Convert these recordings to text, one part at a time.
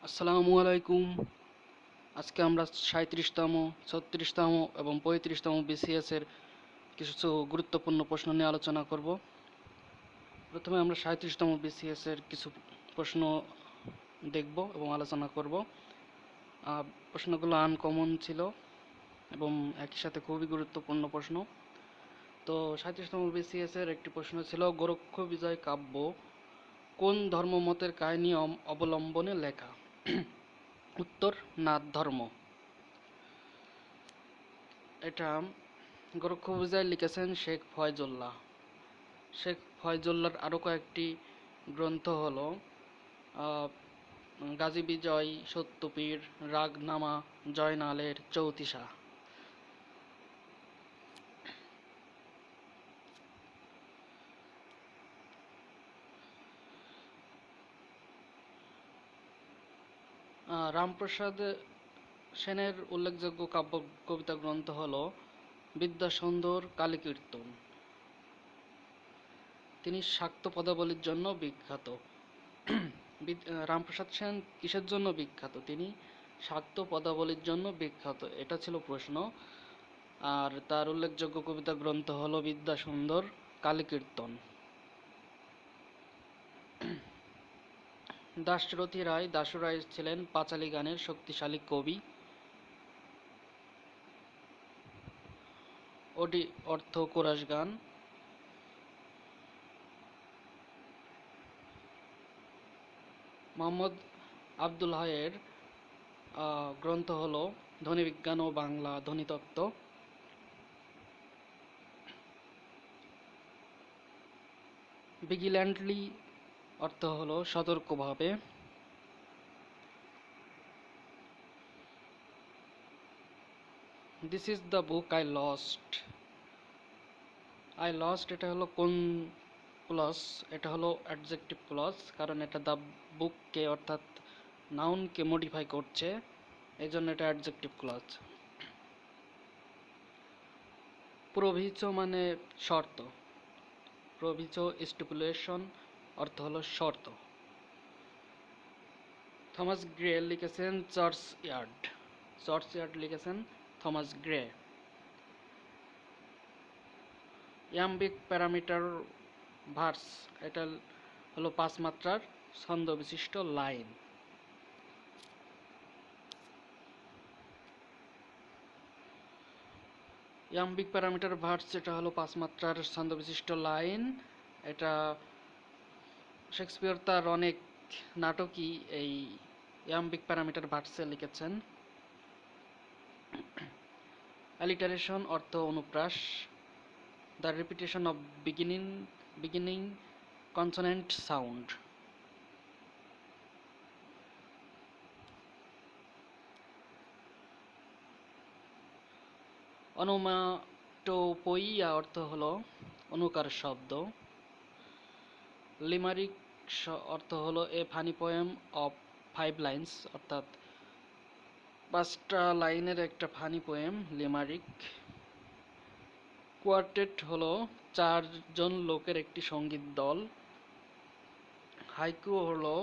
আসসালামু আলাইকুম। আজকে আমরা 37তম, 36তম এবং 35তম বিসিএস এর কিছু গুরুত্বপূর্ণ প্রশ্ন নিয়ে আলোচনা করব। প্রথমে আমরা 37তম বিসিএস এর কিছু প্রশ্ন দেখব এবং আলোচনা করব। প্রশ্নগুলো আনকমন ছিল এবং একই সাথে খুবই গুরুত্বপূর্ণ প্রশ্ন। তো 37তম বিসিএস এর একটি প্রশ্ন ছিল, গোরক্ষ বিজয় কাব্য কোন ধর্মমতের কাহিনী অবলম্বনে লেখা? উত্তর, নাথ ধর্ম। এটা গোরক্ষ বিজয় লিখেছেন শেখ ফয়জুল্লাহ। শেখ ফয়জুল্লাহর আরও কয়েকটি গ্রন্থ হলো গাজী বিজয়, সত্যপীর, রাগনামা, জয়নালের, চৌতিসা। রামপ্রসাদ সেনের উল্লেখযোগ্য কাব্য কবিতা গ্রন্থ হল বিদ্যাসুন্দর কালীকীর্তন। তিনি শাক্ত পদাবলীর জন্য বিখ্যাত। রামপ্রসাদ সেন কিসের জন্য বিখ্যাত? তিনি শাক্ত পদাবলীর জন্য বিখ্যাত, এটা ছিল প্রশ্ন। আর তার উল্লেখযোগ্য কবিতা গ্রন্থ হল বিদ্যাসুন্দর কালীকীর্তন। দাশরথী রায়, দাশু রায় ছিলেন পাঁচালী গানের শক্তিশালী কবি। ওডি অর্থ কোরাস গান। মোহাম্মদ আব্দুল হাইয়ের গ্রন্থ হল ধ্বনিবিজ্ঞান ও বাংলা ধ্বনিতত্ত্ব। ভিজিল্যান্টলি অর্থ হল সতর্কভাবে। This is the book I lost এটা হলো কোন ক্লজ? এটা হলো অ্যাডজেক্টিভ ক্লজ, কারণ এটা দ্য বুককে অর্থাৎ নাউনকে মডিফাই করছে, এই জন্য এটা অ্যাডজেক্টিভ ক্লজ। প্রভিচ মানে শর্ত। প্রভিচ স্টিপুলেশন অর্থ হলো শর্ত। থমাস গ্রে লিখেছেন চার্চ ইয়ার্ড লিখেছেন থমাস গ্রে। ইয়াম্বিক প্যারামিটার ভার্স এটা হলো 5 মাত্রার ছন্দ বিশিষ্ট লাইন। ইয়াম্বিক প্যারামিটার ভার্স এটা হলো 5 মাত্রার ছন্দ বিশিষ্ট লাইন। এটা শেক্সপিয়র তার অনেক নাটকই এই ইয়াম্বিক প্যারামিটার ভার্সে লিখেছেন। অ্যালিটারেশন অর্থ অনুপ্রাস। The repetition of beginning consonant sound. Onomatopoeia অর্থ হলো অনুকার শব্দ। লিমারিক অর্থ হলো a funny poem of 5 lines, অর্থাৎ 5টা লাইনের একটা ফানি পোয়েম লিমারিক। কোয়ার্টেট হলো 4জন লোকের একটি সঙ্গীত দল। হাইকু হলো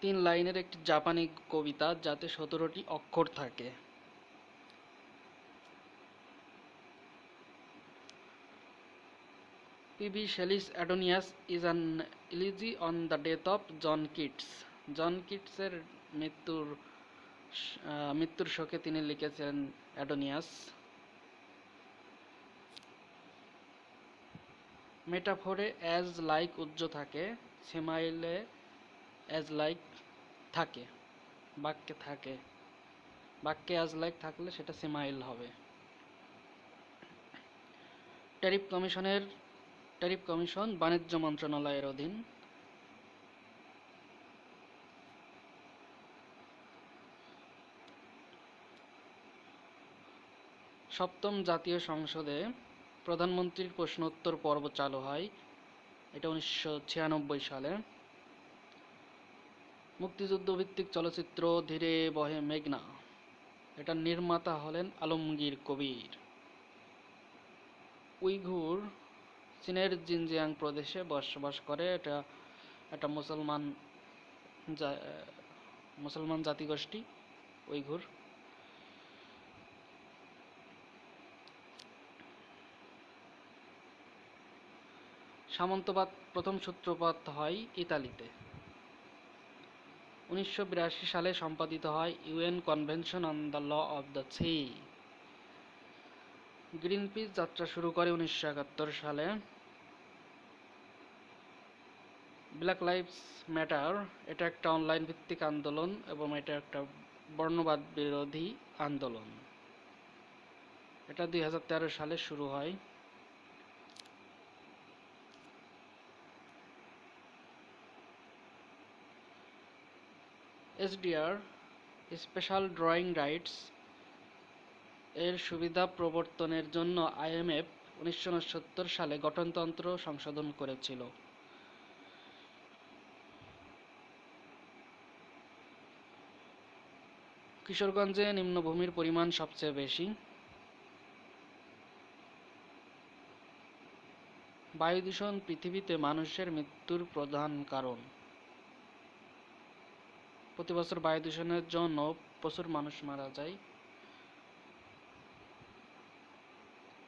3 লাইনের একটি জাপানি কবিতা যাতে 17টি অক্ষর থাকে। PB Shelley's Adonais is an elegy on the death of John Keats. John কিটসের মৃত্যুর শোকে তিনি লিখেছেন অ্যাডোনিয়াস। মেটাফোরে অ্যাজ লাইক উজ্জ্ব থাকে, সিমাইলে অ্যাজ লাইক থাকে, বাক্যে অ্যাজ লাইক থাকলে সেটা সিমাইল হবে। ট্যারিফ কমিশন বাণিজ্য মন্ত্রণালয়ের অধীন। সপ্তম জাতীয় সংসদে প্রধানমন্ত্রীর প্রশ্নোত্তর পর্ব চালু হয়, এটা 1996 সালে। মুক্তিযুদ্ধ ভিত্তিক চলচ্চিত্র ধীরে বহে মেঘনা, এটার নির্মাতা হলেন আলমগীর কবির। উইঘুর চীনের জিনজিয়াং প্রদেশে বসবাস করে, এটা একটা মুসলমান মুসলমান জাতিগোষ্ঠী উইঘুর। সামন্তবাদ প্রথম সূত্রপাত হয় ইতালিতে। 1982 সালে সম্পাদিত হয় UN convention on the law of the sea. Greenpeace যাত্রা শুরু করে 1971 সালে। ব্ল্যাক লাইভস ম্যাটার এটা একটা অনলাইন ভিত্তিক আন্দোলন এবং এটা একটা বর্ণবাদ বিরোধী আন্দোলন। এটা 2013 সালে শুরু হয়। এসডিআর স্পেশাল ড্রয়িং রাইটস এর সুবিধা প্রবর্তনের জন্য আইএমএফ 1969 সালে গঠনতন্ত্র সংশোধন করেছিল। কিশোরগঞ্জে নিম্নভূমির পরিমাণ সবচেয়ে বেশি। বায়ু দূষণ পৃথিবীতে মানুষের মৃত্যুর প্রধান কারণ। প্রতি বছর বায়ু দূষণের জন্য প্রচুর মানুষ মারা যায়।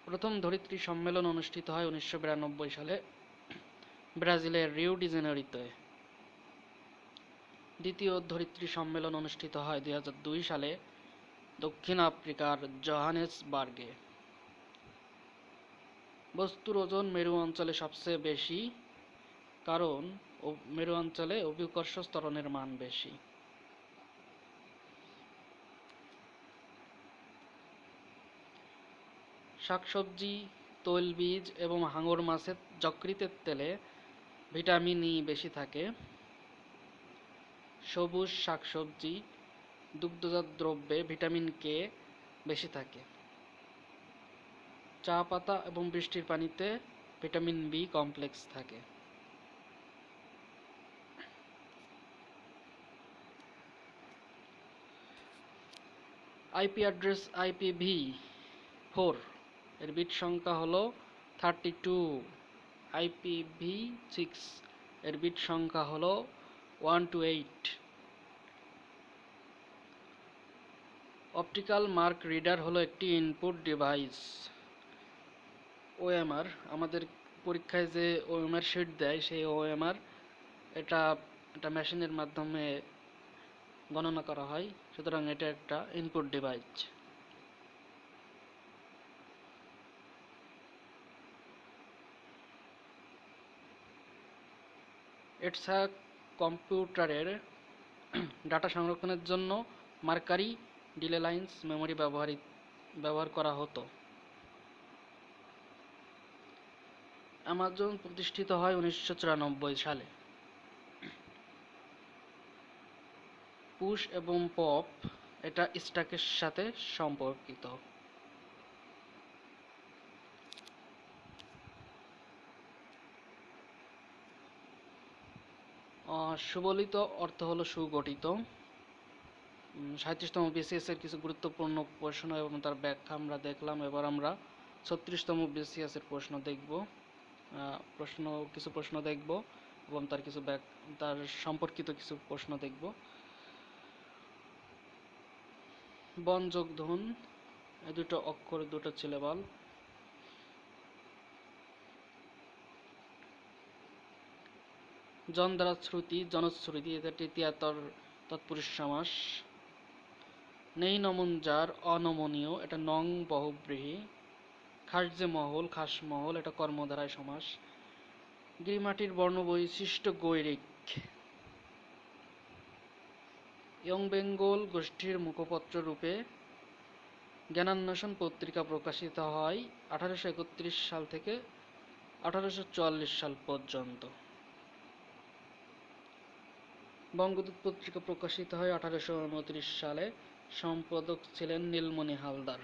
প্রথম ধরিত্রী সম্মেলন অনুষ্ঠিত হয় 1992 সালে ব্রাজিলের রিও ডি জেনেরিওতে। দ্বিতীয় ধরিত্রী সম্মেলন অনুষ্ঠিত হয় 2002 সালে দক্ষিণ আফ্রিকার জোহানেসবার্গে। বস্তুর ওজন মেরু অঞ্চলে সবচেয়ে বেশি, কারণ মেরু অঞ্চলে অভিকর্ষ ত্বরণের মান বেশি। শাকসবজি, তৈলবীজ এবং হাঙর মাছের যকৃতের তেলে ভিটামিন ই বেশি থাকে। সবুজ শাকসবজি, দুগ্ধজাত দ্রব্যে ভিটামিন কে বেশি থাকে। চা পাতা এবং বৃষ্টির পানিতে ভিটামিন বি কমপ্লেক্স থাকে। আইপি অ্যাড্রেস IPv4 এর বিট সংখ্যা হলো 32। IPv6 এর বিট সংখ্যা হলো 128। অপটিক্যাল মার্ক রিডার হলো একটি ইনপুট ডিভাইস। ওএমআর আমাদের পরীক্ষায় যে ওএমআর শিট দেয় সেই ওএমআর এটা মেশিনের মাধ্যমে গণনা করা হয়, সুতরাং এটা একটা ইনপুট ডিভাইস। এটসা কম্পিউটারের ডাটা সংরক্ষণের জন্য মার্কারি ডিলে লাইন্স মেমরি ব্যবহার করা হতো। অ্যামাজন প্রতিষ্ঠিত হয় 1994 সালে। পুশ এবং পপ এটা স্ট্যাকের সাথে সম্পর্কিত। সুবলিত অর্থ হলো সুগঠিত। 37তম বিসিএস এর কিছু গুরুত্বপূর্ণ প্রশ্ন এবং তার ব্যাখ্যা আমরা দেখলাম। এবার আমরা 36তম বিসিএস এর প্রশ্ন দেখব। কিছু প্রশ্ন দেখব এবং তার সম্পর্কিত কিছু প্রশ্ন দেখব। বন যোগ ধন, এই দুটো অক্ষর দুটো সিলেবাল। জন দ্বারা শ্রুতি, জনশ্রুতি, এটা তৃতীয়া তৎপুরুষ সমাস। নেই নমন যার, অনমনীয়, এটা নং বহুব্রীহি। খাসজে মহল, খাসমহল, এটা কর্মধারায় সমাস। গিরিমাটির বর্ণ বৈশিষ্ট্য গৈরিক। ইয়ং বেঙ্গল গোষ্ঠীর মুখপত্র রূপে জ্ঞানান্বেষণ পত্রিকা প্রকাশিত হয় 1831 সাল থেকে 1844 সাল পর্যন্ত। বঙ্গদূত পত্রিকা প্রকাশিত হয় 1829 সালে। সম্পাদক ছিলেন নীলমণি হালদার।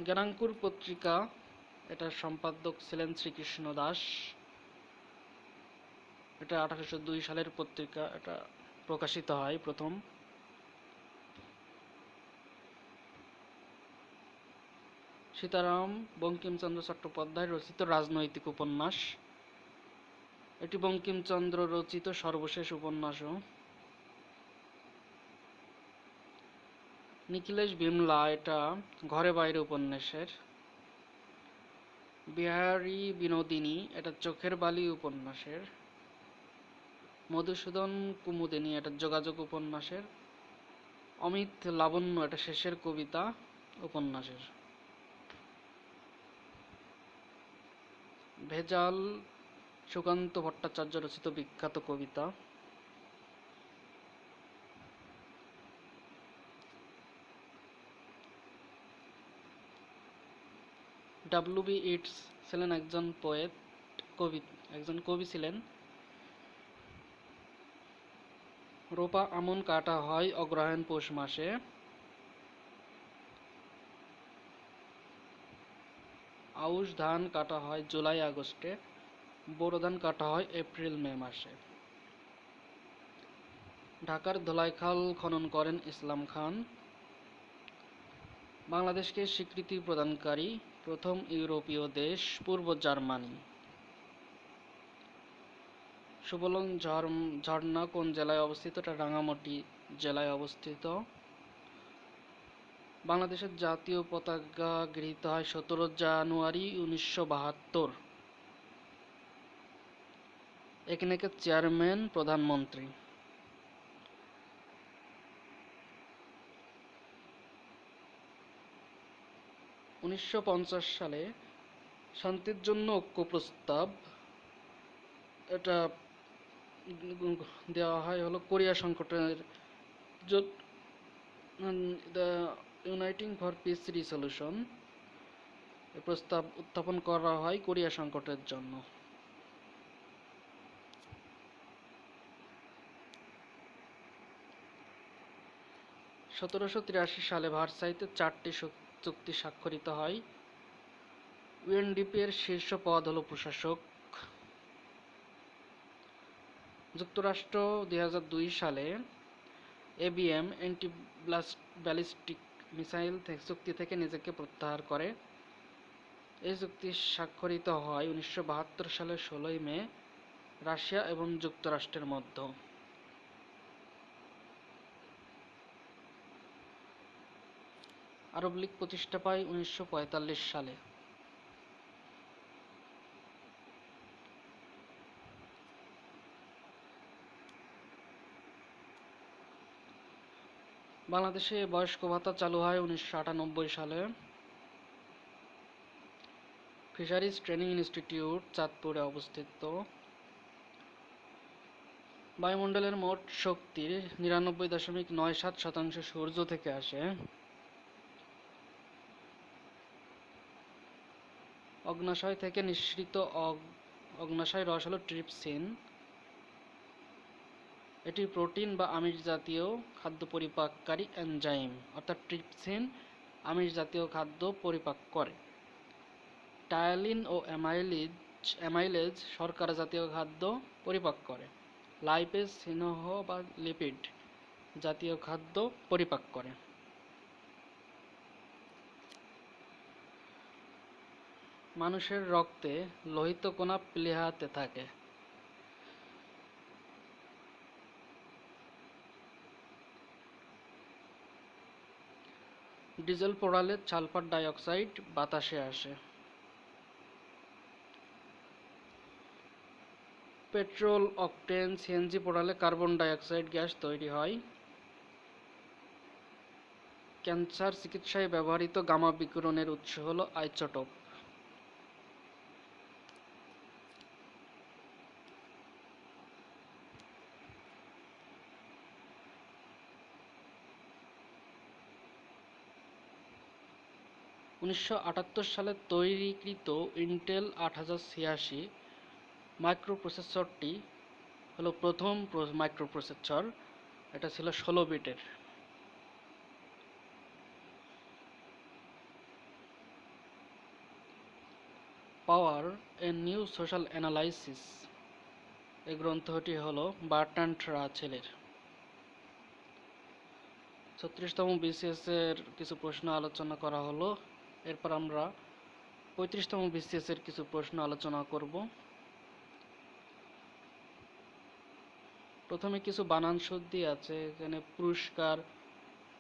জ্ঞানাঙ্কুর পত্রিকা, এটার সম্পাদক ছিলেন শ্রীকৃষ্ণ দাস। এটা 1802 সালের পত্রিকা, এটা প্রকাশিত হয় প্রথম। সীতারাম বঙ্কিমচন্দ্র চট্টোপাধ্যায় রচিত রাজনৈতিক উপন্যাস। এটি বঙ্কিমচন্দ্র রচিত সর্বশেষ উপন্যাসও। নিখিলেশ বিমলা এটা ঘরে বাইরে উপন্যাসের। বিহারী বিনোদিনী এটা চোখের বালি উপন্যাসের। মধুসূদন কুমুদিনী এটা যোগাযোগ উপন্যাসের। অমিত লাবণ্য এটা শেষের কবিতা উপন্যাসের। ভেজাল সুকান্ত ভট্টাচার্য রচিত বিখ্যাত কবিতা। ডাব্লিউ.বি. ইটস ছিলেন একজন পোয়েট, একজন কবি ছিলেন। রোপা আমন কাটা হয় অগ্রহায়ণ পৌষ মাসে। আউশ ধান কাটা হয় জুলাই আগস্টে। বোরো ধান কাটা হয় এপ্রিল মে মাসে। ঢাকার ধোলাইখাল খনন করেন ইসলাম খান। বাংলাদেশকে স্বীকৃতি প্রদানকারী প্রথম ইউরোপীয় দেশ পূর্ব জার্মানি। সুবলং ঝর্ণা কোন জেলায় অবস্থিত? এটা রাঙ্গামাটি জেলায় অবস্থিত। বাংলাদেশের জাতীয় পতাকা গৃহীত হয় 17 জানুয়ারি 1972। একনেকের চেয়ারম্যান প্রধানমন্ত্রী। সালে শান্তির জন্য ঐক্য প্রস্তাব এটা দেওয়া হয় হলো কোরিয়া সংকটের the uniting for piece resolution. এই প্রস্তাব উত্থাপন করা হয় কোরিয়া সংকটের জন্য। 1783 সালে ভার্সাইতে 4টি চুক্তি স্বাক্ষরিত হয়। ইউএনডিপি এর শীর্ষ পদ হল প্রশাসক। যুক্তরাষ্ট্র 2002 সালে এবিএম অ্যান্টি ব্যালিস্টিক মিসাইল চুক্তি থেকে নিজেকে প্রত্যাহার করে। এই চুক্তি স্বাক্ষরিত হয় 1972 সালের 16 মে রাশিয়া এবং যুক্তরাষ্ট্রের মধ্যে। আরব লীগ প্রতিষ্ঠা পায় 1945 সালে। বাংলাদেশে বয়স্ক ভাতা চালু হয় 1998 সালে। ফিশারিজ ট্রেনিং ইনস্টিটিউট চাঁদপুরে অবস্থিত। বায়ুমণ্ডলের মোট শক্তির 99.97% সূর্য থেকে আসে। অগ্ন্যাশয় থেকে নিঃসৃত অগ্ন্যাশয় রস হল ট্রিপসিন। এটি প্রোটিন বা আমিষ জাতীয় খাদ্য পরিপাককারী এনজাইম, অর্থাৎ ট্রিপসিন আমিষ জাতীয় খাদ্য পরিপাক করে। টায়ালিন ও অ্যামাইলেজ শর্করা জাতীয় খাদ্য পরিপাক করে। লাইপেজ স্নেহ বা লিপিড জাতীয় খাদ্য পরিপাক করে। মানুষের রক্তে লোহিত কণা প্লীহাতে থাকে। ডিজেল পোড়ালে সালফার ডাই অক্সাইড বাতাসে আসে। Petrol, octane, CNG পোড়ালে carbon die oxide gas তৈরি হয়। ক্যান্সার চিকিৎসায় ব্যবহৃত গামা বিকিরণের উৎস হল আইসোটোপ। সালে তৈরিকৃত ইন্টেল 8086 মাইক্রোপ্রসেসরটি হলো প্রথম মাইক্রোপ্রসেসর। এটা ছিল 16 বিটের। পাওয়ার এ নিউ সোশ্যাল অ্যানালাইসিস এই গ্রন্থটি হলো বার্ট্রান্ড রাসেলের। 36তম বিসিএস এর কিছু প্রশ্ন আলোচনা করা হলো। এরপর আমরা 35তম BCS এর কিছু প্রশ্ন আলোচনা করব। প্রথমে কিছু বানান শুদ্ধি আছে। এখানে পুরস্কার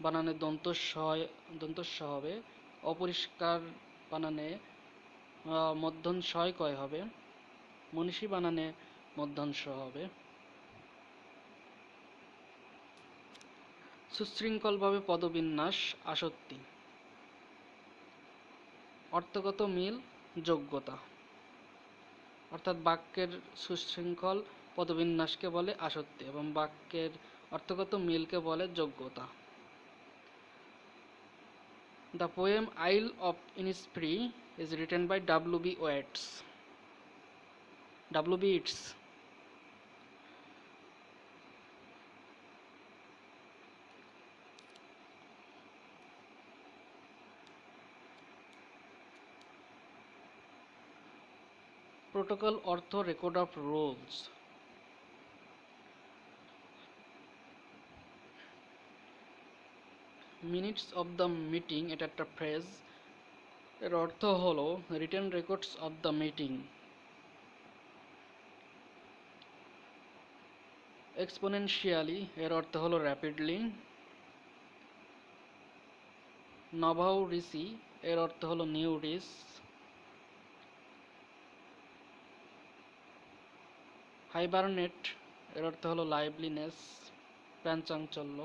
বানানে দন্তস্ব হবে, অপরিষ্কার বানানে মধ্যঞ্চ কয় হবে, মনীষী বানানে মধ্যঞ্চ হবে। সুশৃঙ্খলভাবে পদবিন্যাস আসত্তি। অর্থগত মিল যোগ্যতা, অর্থাৎ বাক্যের সুশৃঙ্খল পদবিন্যাসকে বলে আসত্তি এবং বাক্যের অর্থগত মিলকে বলে যোগ্যতা। The poem Isle of Innisfree is written by W.B. Yeats. W.B. Yeats. Protocol অর্থ record of rules. Minutes of the meeting, এটা একটা ফ্রেজ, এর অর্থ হলো written records of the meeting. Exponentially, এর অর্থ হলো র্যাপিডলি। নভাউ রিসি, এর অর্থ হলো নিউ রিস। হাইবারনেট, এর অর্থ হলো লাইভলিনেস, প্রাণচাঞ্চল্য।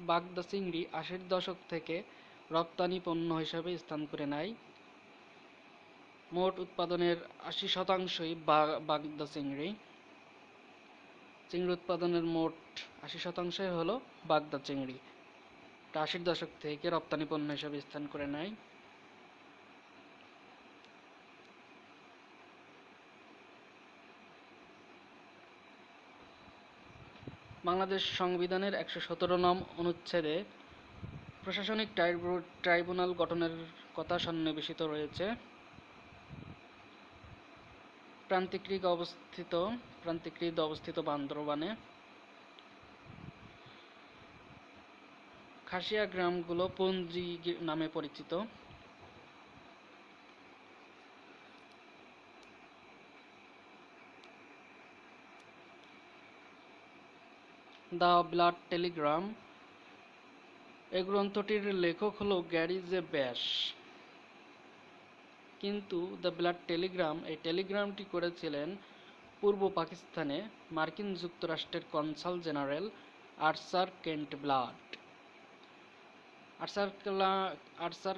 বাগদা চিংড়ি 80-র দশক থেকে রপ্তানি পণ্য হিসেবে স্থান করে নেয়। মোট উৎপাদনের 80%ই বাগদা চিংড়ি। চিংড়ি উৎপাদনের মোট 80%ই হলো বাগদা চিংড়ি। 80-র দশক থেকে রপ্তানি পণ্য হিসেবে স্থান করে নেয়। বাংলাদেশ সংবিধানের 117 নং অনুচ্ছেদে প্রশাসনিক ট্রাইব্যুনাল গঠনের কথা সন্নিবেশিত রয়েছে। প্রান্তিক অবস্থিত বান্দরবানে। খাসিয়া গ্রামগুলো পঞ্জি নামে পরিচিত। দ্য ব্লাড টেলিগ্রাম, এই গ্রন্থটির লেখক হলো গ্যারি জে ব্যাশ, কিন্তু দ্য ব্লাড টেলিগ্রাম, এই টেলিগ্রামটি করেছিলেন পূর্ব পাকিস্তানে মার্কিন যুক্তরাষ্ট্রের কনসাল জেনারেল আর্চার কেন্ট ব্লাড। আর্চার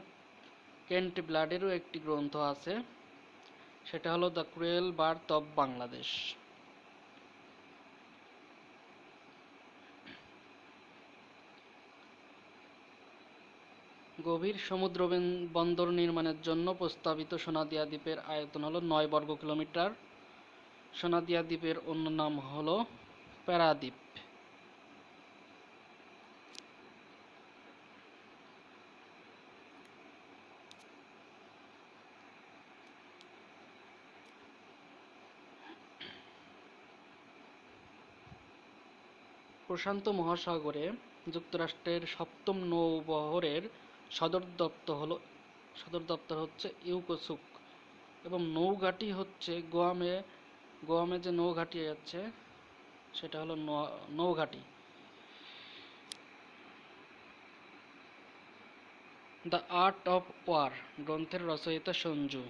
কেন্ট ব্লাডেরও একটি গ্রন্থ আছে, সেটা হলো the cruel birth of Bangladesh. গভীর সমুদ্র বন্দর নির্মাণের জন্য প্রস্তাবিত সোনাদিয়া দ্বীপের আয়তন হলো 9 বর্গ কিলোমিটার। সোনাদিয়া দ্বীপের অন্য নাম হলো প্যারাদ্বীপ। প্রশান্ত মহাসাগরে যুক্তরাষ্ট্রের 7ম নৌবহরের সদর দপ্তর হচ্ছে ইউকোসুক এবং নৌঘাঁটি হচ্ছে গোয়ামে যে নৌঘাঁটি আছে সেটা হলো নৌঘাঁটি। দ্য আর্ট অফ ওয়ার গ্রন্থের রচয়িতা সঞ্জু।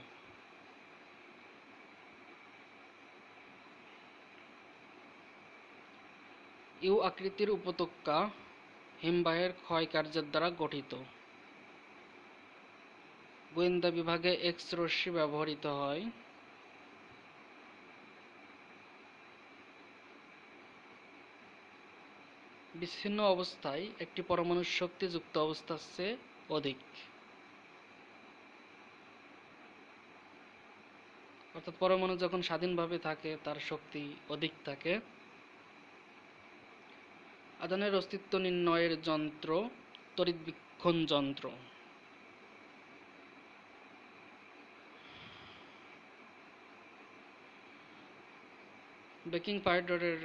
ইউ আকৃতির উপত্যকা হিমবাহের ক্ষয়কার্যের দ্বারা গঠিত। গোয়েন্দা বিভাগে এক্স রশ্মি ব্যবহৃত হয়। বিচ্ছিন্ন অবস্থায় একটি পরমাণুর শক্তি যুক্ত অবস্থার চেয়ে অধিক, অর্থাৎ পরমাণু যখন স্বাধীনভাবে থাকে তার শক্তি অধিক থাকে। আধানের অস্তিত্ব নির্ণয়ের যন্ত্র তড়িৎবীক্ষণ যন্ত্র। বেকিং পাউডারের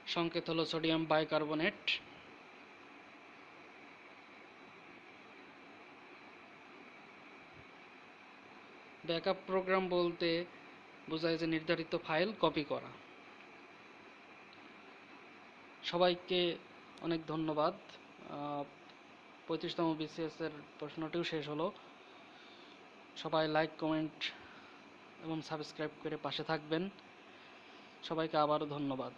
সংকেত হলো সোডিয়াম বাইকার্বনেট। ব্যাকআপ প্রোগ্রাম বলতে বোঝায় যে নির্ধারিত ফাইল কপি করা। সবাইকে অনেক ধন্যবাদ। 35তম বিসিএস এর প্রশ্নটিও শেষ হলো। সবাই লাইক, কমেন্ট এবং সাবস্ক্রাইব করে পাশে থাকবেন। সবাইকে আবারও ধন্যবাদ।